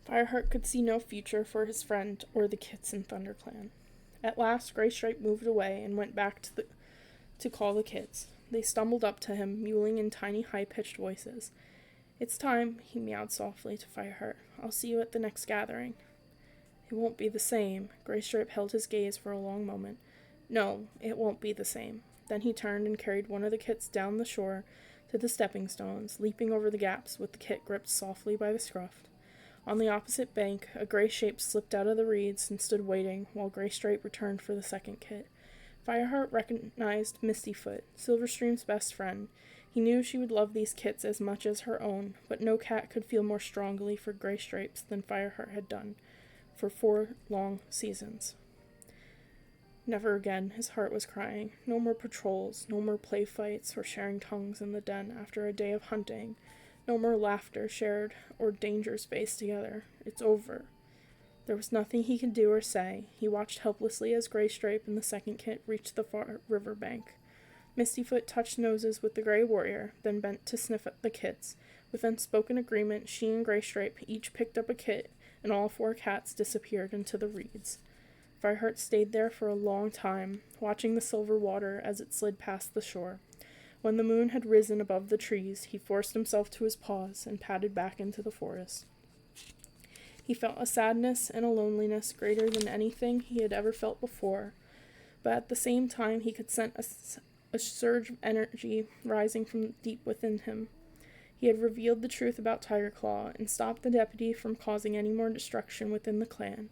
Fireheart could see no future for his friend or the kits in ThunderClan. At last, Greystripe moved away and went back to call the kits. They stumbled up to him, mewling in tiny, high-pitched voices. It's time, he meowed softly to Fireheart. I'll see you at the next gathering. It won't be the same. Greystripe held his gaze for a long moment. No, it won't be the same. Then he turned and carried one of the kits down the shore to the stepping stones, leaping over the gaps with the kit gripped softly by the scruff. On the opposite bank, a gray shape slipped out of the reeds and stood waiting while Greystripe returned for the second kit. Fireheart recognized Mistyfoot, Silverstream's best friend. He knew she would love these kits as much as her own, but no cat could feel more strongly for Greystripes than Fireheart had done for 4 long seasons. Never again, his heart was crying. No more patrols, no more play fights or sharing tongues in the den after a day of hunting. No more laughter shared or dangers faced together. It's over. There was nothing he could do or say. He watched helplessly as Greystripe and the second kit reached the far river bank. Mistyfoot touched noses with the Grey Warrior, then bent to sniff at the kits. With unspoken agreement, she and Greystripe each picked up a kit, and all 4 cats disappeared into the reeds. Fireheart stayed there for a long time, watching the silver water as it slid past the shore. When the moon had risen above the trees, he forced himself to his paws and padded back into the forest. He felt a sadness and a loneliness greater than anything he had ever felt before, but at the same time he could sense a surge of energy rising from deep within him. He had revealed the truth about Tigerclaw and stopped the deputy from causing any more destruction within the clan.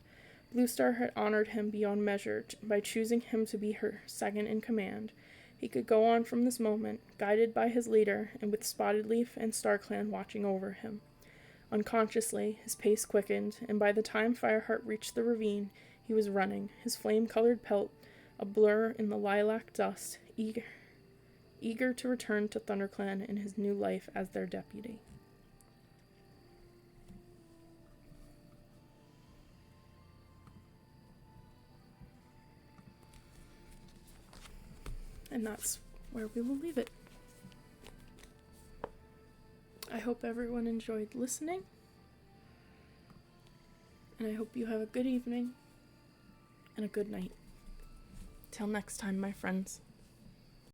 Bluestar had honored him beyond measure by choosing him to be her second in command. He could go on from this moment, guided by his leader, and with Spotted Leaf and StarClan watching over him. Unconsciously, his pace quickened, and by the time Fireheart reached the ravine, he was running, his flame-colored pelt a blur in the lilac dust, eager to return to ThunderClan in his new life as their deputy. And that's where we will leave it. I hope everyone enjoyed listening. And I hope you have a good evening and a good night. Till next time, my friends.